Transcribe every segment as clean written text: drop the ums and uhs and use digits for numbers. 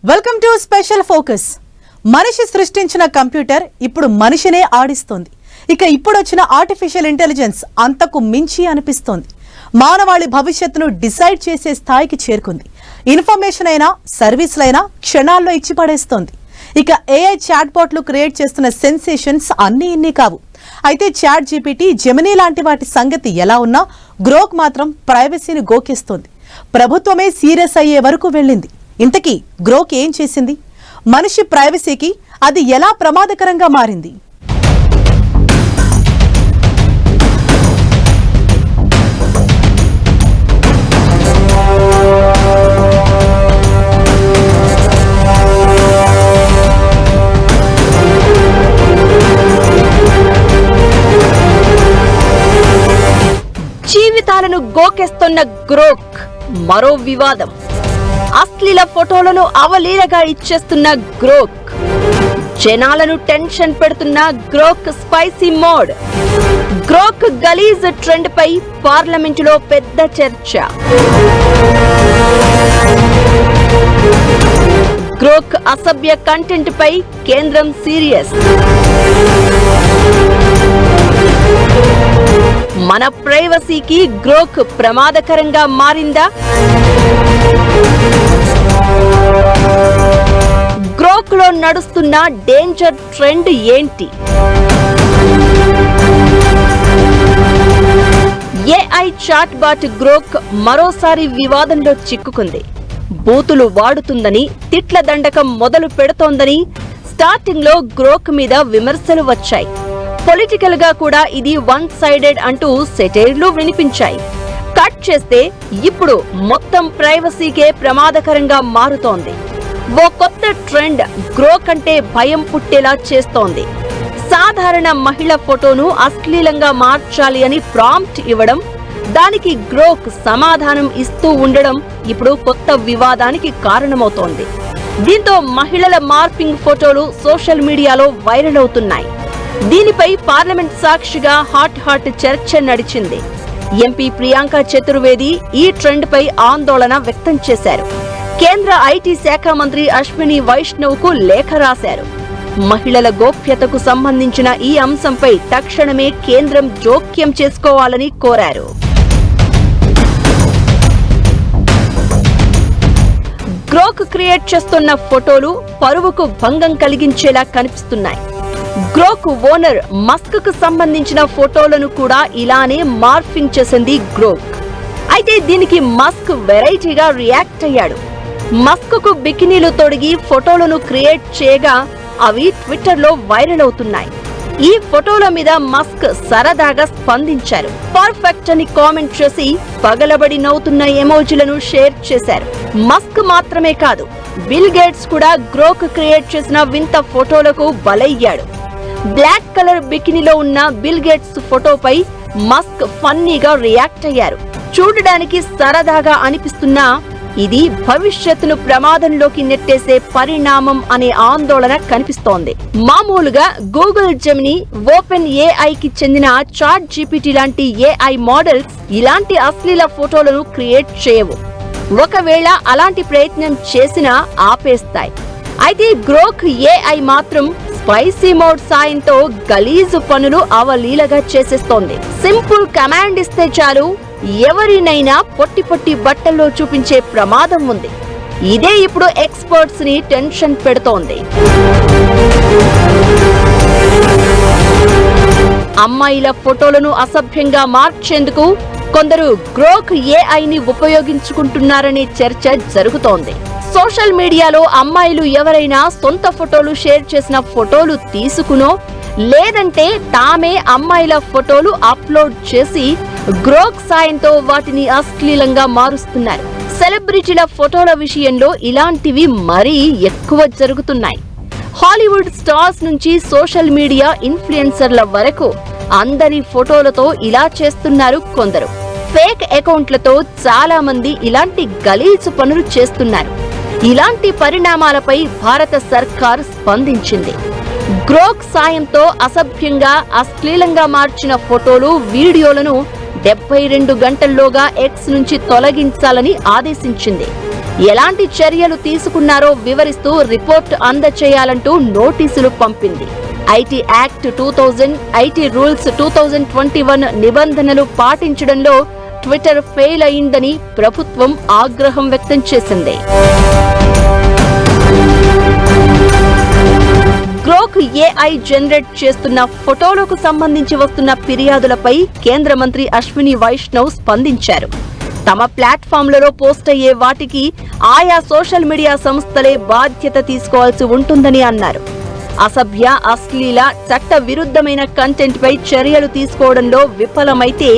Welcome to special focus. మనిషి సృష్టించిన computer ఇప్పుడు మనిషినే ఆడిస్తోంది. ఇప్పుడు వచ్చిన ఆర్టిఫిషియల్ ఇంటెలిజెన్స్ అంతకు మించి అనిపిస్తోంది. మానవాళి భవిష్యత్తును డిసైడ్ చేసే స్థాయికి చేరుకుంది. ఇన్ఫర్మేషన్ అయినా సర్వీసులైనా క్షణాల్లో ఇచ్చి పడేస్తోంది. ఏఐ చాట్ బాట్లు క్రియేట్ చేస్తున్న సెన్సేషన్స్ అన్నీ ఇన్ని కావు. అయితే చాట్ జీపీటీ, జెమినీ లాంటి వాటి సంగతి ఎలా ఉన్నా గ్రోక్ మాత్రం ప్రైవసీని గోకేస్తోంది. ప్రభుత్వమే సీరియస్ అయ్యే వరకు వెళ్ళింది. ఇంతకీ గ్రోక్ ఏం చేసింది? మనిషి ప్రైవసీకి అది ఎలా ప్రమాదకరంగా మారింది? జీవితాలను గోకెస్తున్న గ్రోక్ మరో వివాదం. అశ్లీల ఫోటోలను అవలీలగా ఇచ్చేస్తున్న గ్రోక్, జనాలను టెన్షన్ పెడుతున్న గ్రోక్ స్పైసీ మోడ్. గ్రోక్ గలీజ్ ట్రెండ్ పై పార్లమెంటులో పెద్ద చర్చ. గ్రోక్ అసభ్య కంటెంట్ పై కేంద్రం సీరియస్. మన ప్రైవసీకి గ్రోక్ ప్రమాదకరంగా మారిందా? గ్రోక్ లో నడుస్తున్న డేంజర్ ట్రెండ్ ఏంటి? ఏఐ చాట్ బాట్ గ్రోక్ మరోసారి వివాదంలో చిక్కుకుంది. బూతులు వాడుతుందని, తిట్ల దండకం మొదలు పెడుతోందని స్టార్టింగ్ లో గ్రోక్ మీద విమర్శలు వచ్చాయి. పొలిటికల్ గా కూడా ఇది వన్ సైడెడ్ అంటూ సెటైర్లు వినిపించాయి. కట్ చేస్తే ఇప్పుడు మొత్తం ప్రైవసీకే ప్రమాదకరంగా మారుతోంది. ఓ కొత్త ట్రెండ్ గ్రోక్ అంటే భయం పుట్టేలా చేస్తోంది. సాధారణ మహిళ ఫోటోను అశ్లీలంగా మార్చాలి అని ప్రాంప్ట్ ఇవ్వడం, దానికి గ్రోక్ సమాధానం ఇస్తూ ఉండడం ఇప్పుడు కొత్త వివాదానికి కారణమవుతోంది. దీంతో మహిళల మార్ఫింగ్ ఫోటోలు సోషల్ మీడియాలో వైరల్ అవుతున్నాయి. దీనిపై పార్లమెంట్ సాక్షిగా హాట్ చర్చ నడిచింది. ఎంపీ ప్రియాంక చతుర్వేది ఈ ట్రెండ్ పై ఆందోళన వ్యక్తం చేశారు. కేంద్ర ఐటీ శాఖ మంత్రి అశ్విని వైష్ణవ్ కు లేఖ రాశారు. మహిళల గోప్యతకు సంబంధించిన ఈ అంశంపై తక్షణమే కేంద్రం జోక్యం చేసుకోవాలని కోరారు. గ్రోక్ క్రియేట్ చేస్తున్న ఫోటోలు పరువుకు భంగం కలిగించేలా కనిపిస్తున్నాయి. గ్రోక్ ఓనర్ మస్క్ కు సంబంధించిన ఫోటోలను కూడా ఇలానే మార్ఫింగ్ చేసింది గ్రోక్. అయితే దీనికి మస్క్ వెరైటీగా రియాక్ట్ అయ్యాడు. మస్క్ కు బికినీలు తొడిగి ఫోటోలను క్రియేట్ చేయగా అవి ట్విట్టర్ లో వైరల్ అవుతున్నాయి. ఈ ఫోటోల మీద మస్క్ సరదాగా స్పందించారు. పర్ఫెక్ట్ అని కామెంట్ చేసి పగలబడి నవ్వుతున్న ఎమోజీలను షేర్ చేశారు. మస్క్ మాత్రమే కాదు, బిల్ గేట్స్ కూడా గ్రోక్ క్రియేట్ చేసిన వింత ఫోటోలకు బలయ్యాడు. బ్లాక్ కలర్ బికినీలో ఉన్న బిల్ గేట్స్ ఫోటోపై మస్క్ ఫన్నీగా రియాక్ట్ అయ్యారు. చూడడానికి సరదాగా అనిపిస్తున్నా ఇది భవిష్యత్తును ప్రమాదంలోకి నెట్టేసే పరిణామం అనే ఆందోళన కనిపిస్తోంది. మామూలుగా గూగుల్ జెమినీ, ఓపెన్ ఏఐకి చెందిన చాట్ జీపీటీ లాంటి ఏఐ మోడల్స్ ఇలాంటి అశ్లీల ఫోటోలను క్రియేట్ చేయవు. ఒకవేళ అలాంటి ప్రయత్నం చేసినా ఆపేస్తాయి. అయితే గ్రోక్ ఏఐ మాత్రం స్పైసీ మోడ్ సాయంతో గలీజు పనులు అవలీలగా చేసేస్తోంది. సింపుల్ కమాండ్ ఇస్తే చాలు ఎవరినైనా పొట్టి బట్టల్లో చూపించే ప్రమాదం ఉంది. ఇదే ఇప్పుడు ఎక్స్పర్ట్స్ ని టెన్షన్ పెడుతోంది. అమ్మాయిల ఫోటోలను అసభ్యంగా మార్చేందుకు కొందరు గ్రోక్ ఏఐని ఉపయోగించుకుంటున్నారనే చర్చ జరుగుతోంది. సోషల్ మీడియాలో అమ్మాయిలు ఎవరైనా సొంత ఫోటోలు షేర్ చేసిన ఫోటోలు తీసుకునో, లేదంటే తామే అమ్మాయిల ఫోటోలు అప్లోడ్ చేసి గ్రోక్ సాయంతో వాటిని అశ్లీలంగా మారుస్తున్నారు. సెలబ్రిటీల ఫోటోల విషయంలో ఇలాంటివి మరీ ఎక్కువ జరుగుతున్నాయి. హాలీవుడ్ స్టార్స్ నుంచి సోషల్ మీడియా ఇన్ఫ్లుయెన్సర్ల వరకు అందరి ఫోటోలతో ఇలా చేస్తున్నారు కొందరు. ఫేక్ అకౌంట్లతో చాలా మంది ఇలాంటి గలీజు పనులు చేస్తున్నారు. ఇలాంటి పరిణామాలపై భారత సర్కార్ స్పందించింది. గ్రోక్ సాయంతో అసభ్యంగా, అశ్లీలంగా మార్చిన ఫోటోలు, వీడియోలను 72 గంటల్లోగా ఎక్స్ నుంచి తొలగించాలని ఆదేశించింది. ఎలాంటి చర్యలు తీసుకున్నారో వివరిస్తూ రిపోర్ట్ అందజేయాలంటూ నోటీసులు పంపింది. ఐటీ యాక్ట్ 2000, ఐటీ రూల్స్ 2021 నిబంధనలు పాటించడంలో ట్విట్టర్ ఫెయిల్ అయిందని ప్రభుత్వం ఆగ్రహం వ్యక్తం చేసింది. గ్రోక్ ఏఐ జనరేట్ చేస్తున్న ఫోటోలకు సంబంధించి వస్తున్న ఫిర్యాదులపై కేంద్ర మంత్రి అశ్విని వైష్ణవ్ స్పందించారు. తమ ప్లాట్ఫామ్లలో పోస్ట్ అయ్యే వాటికి ఆయా సోషల్ మీడియా సంస్థలే బాధ్యత తీసుకోవాల్సి ఉంటుందని అన్నారు. అసభ్య, అశ్లీల, చట్ట విరుద్ధమైన కంటెంట్ పై చర్యలు తీసుకోవడంలో విఫలమైతే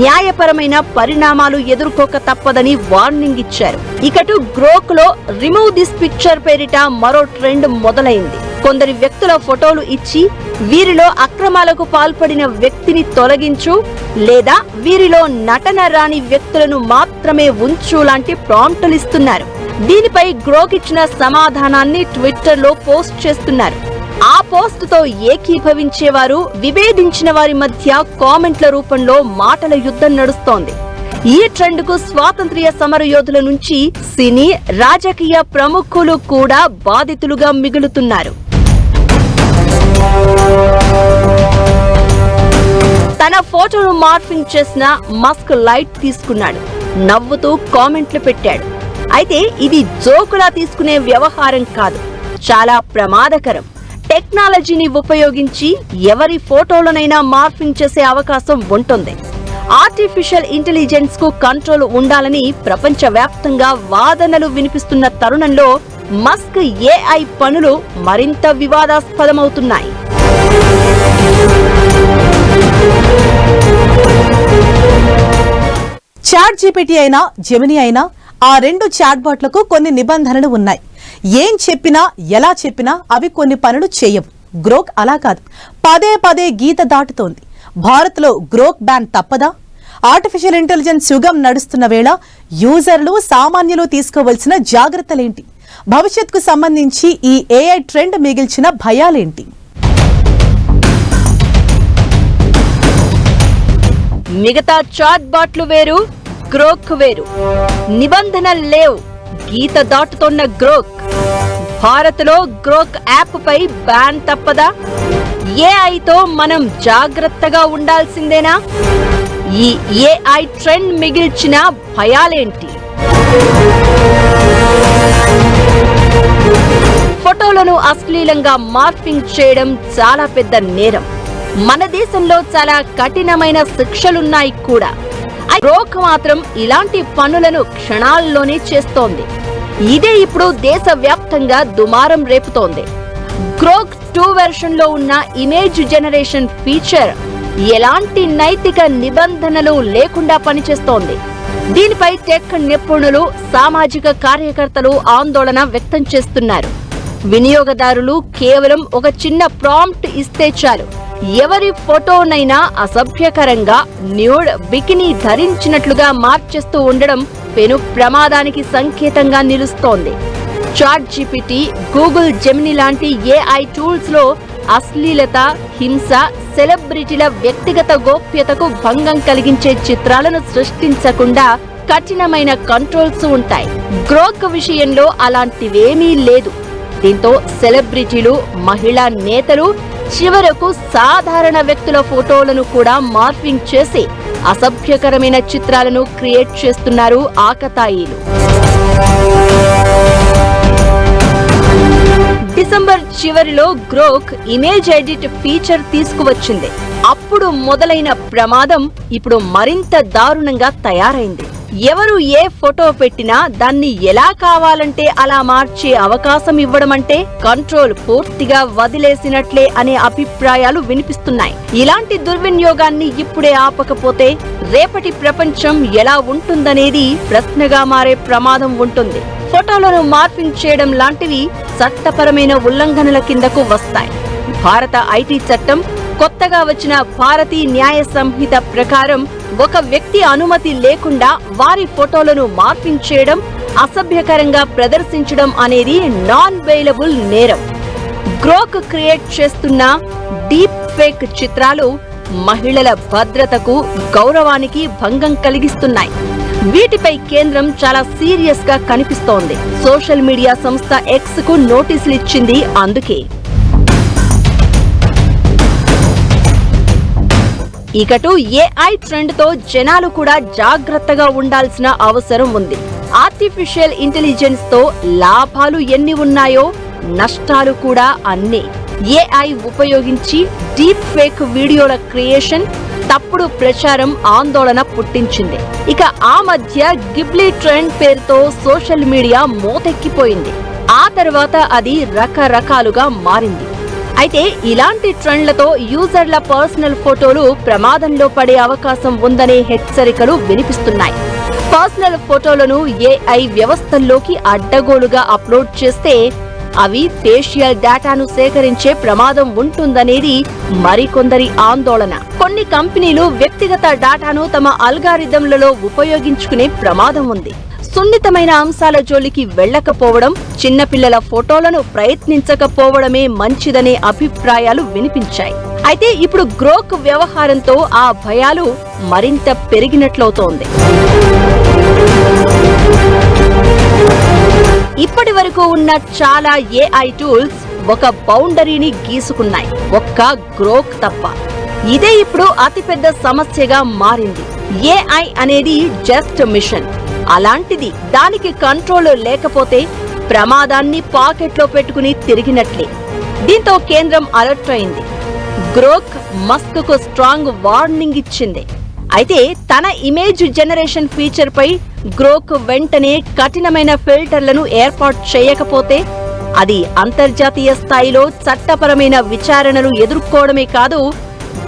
న్యాయపరమైన పరిణామాలు ఎదుర్కోక తప్పదని వార్నింగ్ ఇచ్చారు. ఇకటు గ్రోక్ లో రిమూవ్ దిస్ పిక్చర్ పేరిట మరో ట్రెండ్ మొదలైంది. కొందరి వ్యక్తుల ఫోటోలు ఇచ్చి వీరిలో అక్రమాలకు పాల్పడిన వ్యక్తిని తొలగించు లేదా వీరిలో నటన రాని వ్యక్తులను మాత్రమే ఉంచు లాంటి ప్రాంప్టులు ఇస్తున్నారు. దీనిపై గ్రోక్ ఇచ్చిన సమాధానాన్ని ట్విట్టర్ లో పోస్ట్ చేస్తున్నారు. ఆ పోస్ట్ తో ఏకీభవించేవారు, విభేదించిన వారి మధ్య కామెంట్ల రూపంలో మాటల యుద్ధం నడుస్తోంది. ఈ ట్రెండ్ కు స్వాతంత్ర్య సమరయోధుల నుంచి సినీ, రాజకీయ ప్రముఖులు కూడా బాధితులుగా మిగులుతున్నారు. తన ఫోటోను మార్ఫింగ్ చేసిన మస్క్ లైట్ తీసుకున్నాడు. నవ్వుతూ కామెంట్లు పెట్టాడు. అయితే ఇది జోకులా తీసుకునే వ్యవహారం కాదు, చాలా ప్రమాదకరం. టెక్నాలజీని ఉపయోగించి ఎవరి ఫోటోలనైనా మార్ఫింగ్ చేసే అవకాశం ఉంటుంది. ఆర్టిఫిషియల్ ఇంటెలిజెన్స్ కు కంట్రోల్ ఉండాలని ప్రపంచవ్యాప్తంగా వాదనలు వినిపిస్తున్న తరుణంలో మస్క్ ఏఐ పనులు మరింత వివాదాస్పదమవుతున్నాయి. చాట్ జీపీటీ అయినా జెమినీ అయినా ఆ రెండు చాట్ బాట్లకు కొన్ని నిబంధనలు ఉన్నాయి. ఏం చెప్పినా ఎలా చెప్పినా అవి కొన్ని పనులు చేయవు. గ్రోక్ అలా కాదు, పదే పదే గీత దాటుతోంది. భారత్లో గ్రోక్ బ్యాన్ తప్పదా? ఆర్టిఫిషియల్ ఇంటెలిజెన్స్ యుగం నడుస్తున్న వేళ యూజర్లు, సామాన్యులు తీసుకోవలసిన జాగ్రత్తలేంటి? భవిష్యత్తుకు సంబంధించి ఈ ఏఐ ట్రెండ్ మిగిల్చిన భయాలేంటి? మిగతా చాట్ బాట్లు వేరు, గ్రోక్ వేరు. నిబంధనలు లేవు, గీత దాటుతోన్న గ్రోక్. భారత్లో గ్రోక్ యాప్ పై బ్యాన్ తప్పదా? ఏఐతో మనం జాగ్రత్తగా ఉండాల్సిందేనా? ఈ ఏఐ ట్రెండ్ మిగిల్చిన భయాలేంటి? ఫోటోలను అశ్లీలంగా మార్ఫింగ్ చేయడం చాలా పెద్ద నేరం. మన దేశంలో చాలా కఠినమైన శిక్షలున్నాయి కూడా. గ్రోక్ మాత్రం ఇలాంటి పనులను క్షణాల్లోనే చేస్తోంది. ఇదే ఇప్పుడు దేశవ్యాప్తంగా దుమారం రేపుతోంది. గ్రోక్ 2 వెర్షన్ లో ఉన్న ఇమేజ్ జనరేషన్ ఫీచర్ ఎలాంటి నైతిక నిబంధనలు లేకుండా పనిచేస్తోంది. దీనిపై టెక్ నిపుణులు, సామాజిక కార్యకర్తలు ఆందోళన వ్యక్తం చేస్తున్నారు. వినియోగదారులు కేవలం ఒక చిన్న ప్రాంప్ట్ ఇస్తే చాలు, ఎవరి ఫోటోనైనా అసభ్యకరంగా న్యూడ్, బికినీ ధరించినట్లుగా మార్చేస్తూ ఉండడం పెను ప్రమాదానికి సంకేతంగా నిలుస్తోంది. చాట్ జీపీటీ, గూగుల్ జెమినీ లాంటి ఏఐ టూల్స్ లో అశ్లీలత, హింస, సెలబ్రిటీల వ్యక్తిగత గోప్యతకు భంగం కలిగించే చిత్రాలను సృష్టించకుండా కఠినమైన కంట్రోల్స్ ఉంటాయి. గ్రోక్ విషయంలో అలాంటివేమీ లేదు. దీంతో సెలబ్రిటీలు, మహిళా నేతలు, చివరకు సాధారణ వ్యక్తుల ఫోటోలను కూడా మార్ఫింగ్ చేసి అసభ్యకరమైన చిత్రాలను క్రియేట్ చేస్తున్నారు ఆకతాయిలు. డిసెంబర్ చివరిలో గ్రోక్ ఇమేజ్ ఎడిట్ ఫీచర్ తీసుకువచ్చింది. అప్పుడు మొదలైన ప్రమాదం ఇప్పుడు మరింత దారుణంగా తయారైంది. ఎవరు ఏ ఫోటో పెట్టినా దాన్ని ఎలా కావాలంటే అలా మార్చే అవకాశం ఇవ్వడమంటే కంట్రోల్ పూర్తిగా వదిలేసినట్లే అనే అభిప్రాయాలు వినిపిస్తున్నాయి. ఇలాంటి దుర్వినియోగాన్ని ఇప్పుడే ఆపకపోతే రేపటి ప్రపంచం ఎలా ఉంటుందనేది ప్రశ్నగా మారే ప్రమాదం ఉంటుంది. ఫోటోలను మార్ఫింగ్ చేయడం లాంటివి చట్టపరమైన ఉల్లంఘనల కిందకు వస్తాయి. భారత ఐటీ చట్టం, కొత్తగా వచ్చిన భారతీయ న్యాయ సంహిత ప్రకారం ఒక వ్యక్తి అనుమతి లేకుండా వారి ఫోటోలను మార్ఫింగ్ చేయడం, అసభ్యకరంగా ప్రదర్శించడం అనేది నాన్ బెయిలబుల్ నేరం. గ్రోక్ క్రియేట్ చేస్తున్న డీప్ ఫేక్ చిత్రాలు మహిళల భద్రతకు, గౌరవానికి భంగం కలిగిస్తున్నాయి. వీటిపై కేంద్రం చాలా సీరియస్ గా కనిపిస్తోంది. సోషల్ మీడియా సంస్థ ఎక్స్ కు నోటీసులు ఇచ్చింది. అందుకే ఇకటు ఏఐ ట్రెండ్ తో జనాలు కూడా జాగ్రత్తగా ఉండాల్సిన అవసరం ఉంది. ఆర్టిఫిషియల్ ఇంటెలిజెన్స్ తో లాభాలు ఎన్ని ఉన్నాయో నష్టాలు కూడా అన్నీ. ఏఐ ఉపయోగించి డీప్ ఫేక్ వీడియోల క్రియేషన్, తప్పుడు ప్రచారం ఆందోళన పుట్టించింది. ఇక ఆ మధ్య గిబ్లీ ట్రెండ్ పేరుతో సోషల్ మీడియా మోతెక్కిపోయింది. ఆ తర్వాత అది రకరకాలుగా మారింది. అయితే ఇలాంటి ట్రెండ్లతో యూజర్ల పర్సనల్ ఫోటోలు ప్రమాదంలో పడే అవకాశం ఉందనే హెచ్చరికలు వినిపిస్తున్నాయి. పర్సనల్ ఫోటోలను ఏఐ వ్యవస్థల్లోకి అడ్డగోలుగా అప్లోడ్ చేస్తే అవి ఫేషియల్ డేటాను సేకరించే ప్రమాదం ఉంటుందనేది మరికొందరి ఆందోళన. కొన్ని కంపెనీలు వ్యక్తిగత డేటాను తమ అల్గారిథంలలో ఉపయోగించుకునే ప్రమాదం ఉంది. సున్నితమైన అంశాల జోలికి వెళ్లకపోవడం, చిన్నపిల్లల ఫోటోలను ప్రయత్నించకపోవడమే మంచిదనే అభిప్రాయాలు వినిపించాయి. అయితే ఇప్పుడు గ్రోక్ వ్యవహారంతో ఆ భయాలు మరింత పెరిగినట్లవుతోంది. ఇప్పటి వరకు ఉన్న చాలా ఏఐ టూల్స్ ఒక బౌండరీని గీసుకున్నాయి, ఒక్క గ్రోక్ తప్ప. ఇదే ఇప్పుడు అతిపెద్ద సమస్యగా మారింది. ఏఐ అనేది జస్ట్ మిషన్. అలాంటిది దానికి కంట్రోల్ లేకపోతే ప్రమాదాన్ని పాకెట్లో పెట్టుకుని తిరిగినట్లే. దీంతో కేంద్రం అలర్ట్ అయింది. గ్రోక్ మస్క్ కు స్ట్రాంగ్ వార్నింగ్ ఇచ్చింది. అయితే తన ఇమేజ్ జనరేషన్ ఫీచర్ పై గ్రోక్ వెంటనే కఠినమైన ఫిల్టర్లను ఏర్పాటు చేయకపోతే అది అంతర్జాతీయ స్థాయిలో చట్టపరమైన విచారణలు ఎదుర్కోవడమే కాదు,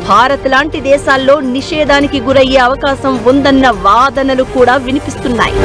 భారత్ లాంటి దేశాల్లో నిషేధానికి గురయ్యే అవకాశం ఉందన్న వాదనలు కూడా వినిపిస్తున్నాయి.